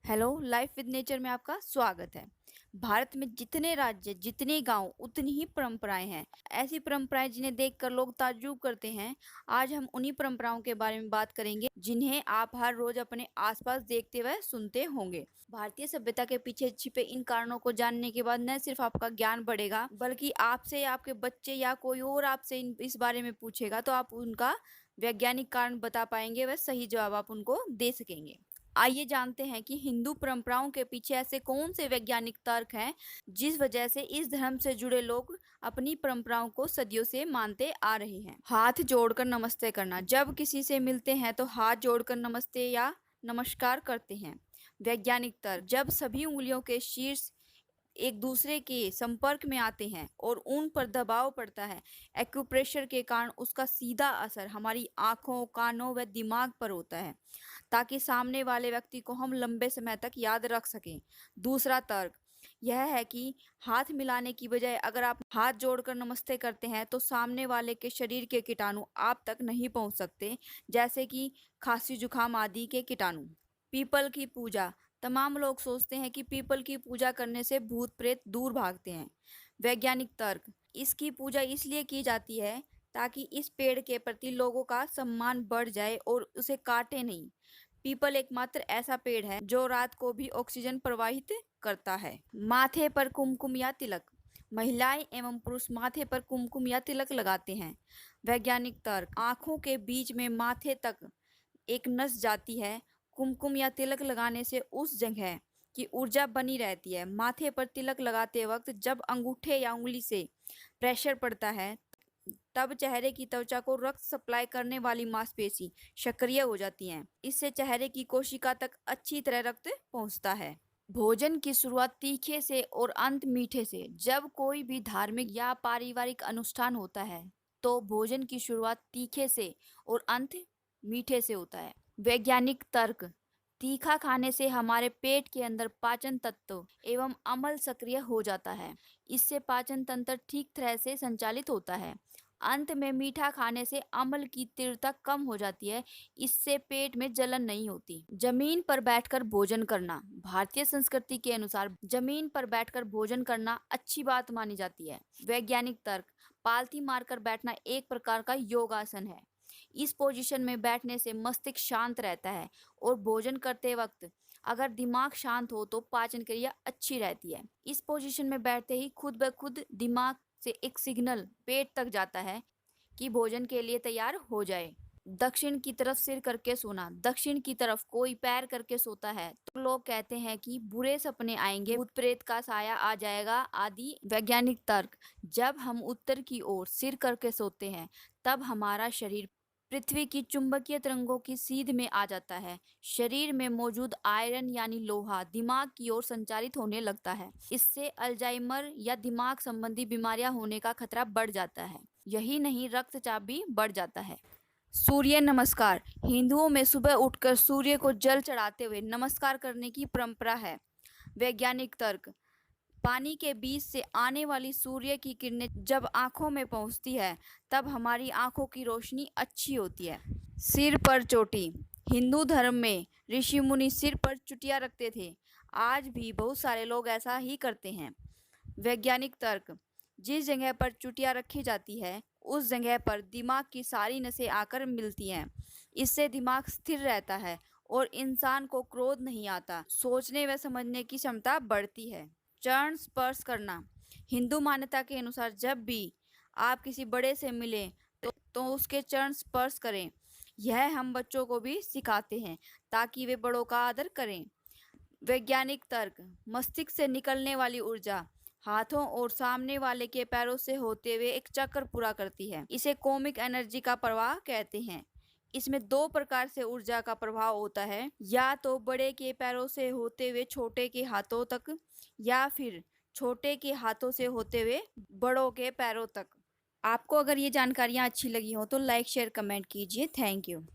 Hello, life with nature में आपका स्वागत है। भारत में जितने राज्य, जितने गांव, उतनी ही परंपराएं हैं। ऐसी परंपराएं जिन्हें देखकर लोग ताज्जुब करते हैं। आज हम उन्हीं परंपराओं के बारे में बात करेंगे जिन्हें आप हर रोज अपने आसपास देखते व सुनते होंगे। भारतीय सभ्यता के पीछे छिपे इन कारणों को जानने के बाद न सिर्फ आपका ज्ञान बढ़ेगा, बल्कि आपसे आपके बच्चे या कोई और आपसे इस बारे में पूछेगा तो आप उनका वैज्ञानिक कारण बता पाएंगे व सही जवाब आप उनको दे सकेंगे। आइए जानते हैं कि हिंदू परंपराओं के पीछे ऐसे कौन से वैज्ञानिक तर्क हैं जिस वजह से इस धर्म से जुड़े लोग अपनी परंपराओं को सदियों से मानते आ रहे हैं। हाथ जोड़कर नमस्ते करना। जब किसी से मिलते हैं तो हाथ जोड़कर नमस्ते या नमस्कार करते हैं। वैज्ञानिक तर्क। जब सभी उंगलियों के शीर्ष एक दूसरे के संपर्क में आते हैं और उन पर दबाव पड़ता है, एक्यूप्रेशर के कारण उसका सीधा असर हमारी आंखों, कानों व दिमाग पर होता है, ताकि सामने वाले व्यक्ति को हम लंबे समय तक याद रख सकें। दूसरा तर्क यह है कि हाथ मिलाने की बजाय अगर आप हाथ जोड़कर नमस्ते करते हैं तो सामने वाले के शरीर के कीटाणु आप तक नहीं पहुंच सकते, जैसे कि खांसी, जुकाम आदि के कीटाणु। पीपल की पूजा। तमाम लोग सोचते हैं कि पीपल की पूजा करने से भूत प्रेत दूर भागते हैं। वैज्ञानिक तर्क। इसकी पूजा इसलिए की जाती है ताकि इस पेड़ के प्रति लोगों का सम्मान बढ़ जाए और उसे काटे नहीं। पीपल एकमात्र ऐसा पेड़ है जो रात को भी ऑक्सीजन प्रवाहित करता है। माथे पर कुमकुम या तिलक। महिलाएं एवं पुरुष माथे पर कुमकुम या तिलक लगाते हैं। वैज्ञानिक तर्क। आंखों के बीच में माथे तक एक नस जाती है। कुमकुम या तिलक लगाने से उस जगह की ऊर्जा बनी रहती है। माथे पर तिलक लगाते वक्त जब अंगूठे या उंगली से प्रेशर पड़ता है तब चेहरे की त्वचा को रक्त सप्लाई करने वाली मांसपेशी सक्रिय हो जाती हैं। इससे चेहरे की कोशिका तक अच्छी तरह रक्त पहुंचता है। भोजन की शुरुआत तीखे से और अंत मीठे से। जब कोई भी धार्मिक या पारिवारिक अनुष्ठान होता है तो भोजन की शुरुआत तीखे से और अंत मीठे से होता है। वैज्ञानिक तर्क। तीखा खाने से हमारे पेट के अंदर पाचन तत्व एवं अम्ल सक्रिय हो जाता है। इससे पाचन तंत्र ठीक तरह से संचालित होता है। अंत में मीठा खाने से अम्ल की तीव्रता कम हो जाती है। इससे पेट में जलन नहीं होती। जमीन पर बैठकर भोजन करना। भारतीय संस्कृति के अनुसार जमीन पर बैठकर भोजन करना अच्छी बात मानी जाती है। वैज्ञानिक तर्क। पालथी मारकर बैठना एक प्रकार का योगासन है। इस पोजीशन में बैठने से मस्तिष्क शांत रहता है और भोजन करते वक्त अगर दिमाग शांत हो तो पाचन क्रिया अच्छी रहती है। इस पोजीशन में बैठते ही खुद ब खुद दिमाग से एक सिग्नल पेट तक जाता है कि भोजन के लिए तैयार हो जाए। दक्षिण की तरफ सिर करके सोना। दक्षिण की तरफ कोई पैर करके सोता है तो लोग कहते हैं कि बुरे सपने आएंगे, भूत प्रेत का साया आ जाएगा आदि। वैज्ञानिक तर्क। जब हम उत्तर की ओर सिर करके सोते हैं तब हमारा शरीर पृथ्वी की चुंबकीय तरंगों की सीध में आ जाता है। शरीर में मौजूद आयरन यानी लोहा दिमाग की ओर संचारित होने लगता है। इससे अल्जाइमर या दिमाग संबंधी बीमारियां होने का खतरा बढ़ जाता है। यही नहीं, रक्तचाप भी बढ़ जाता है। सूर्य नमस्कार। हिंदुओं में सुबह उठकर सूर्य को जल चढ़ाते हुए नमस्कार करने की परंपरा है। वैज्ञानिक तर्क। पानी के बीच से आने वाली सूर्य की किरणें जब आंखों में पहुंचती है तब हमारी आंखों की रोशनी अच्छी होती है। सिर पर चोटी। हिंदू धर्म में ऋषि मुनि सिर पर चुटिया रखते थे। आज भी बहुत सारे लोग ऐसा ही करते हैं। वैज्ञानिक तर्क। जिस जगह पर चुटिया रखी जाती है उस जगह पर दिमाग की सारी नसें आकर मिलती हैं। इससे दिमाग स्थिर रहता है और इंसान को क्रोध नहीं आता। सोचने व समझने की क्षमता बढ़ती है। चरण स्पर्श करना। हिंदू मान्यता के अनुसार जब भी आप किसी बड़े से मिलें तो उसके चरण स्पर्श करें। यह हम बच्चों को भी सिखाते हैं ताकि वे बड़ों का आदर करें। वैज्ञानिक तर्क। मस्तिष्क से निकलने वाली ऊर्जा हाथों और सामने वाले के पैरों से होते हुए एक चक्र पूरा करती है। इसे कॉमिक एनर्जी का प्रवाह कहते हैं। इसमें दो प्रकार से ऊर्जा का प्रभाव होता है, या तो बड़े के पैरों से होते हुए छोटे के हाथों तक या फिर छोटे के हाथों से होते हुए बड़ों के पैरों तक। आपको अगर ये जानकारियाँ अच्छी लगी हो तो लाइक, शेयर, कमेंट कीजिए। Thank you.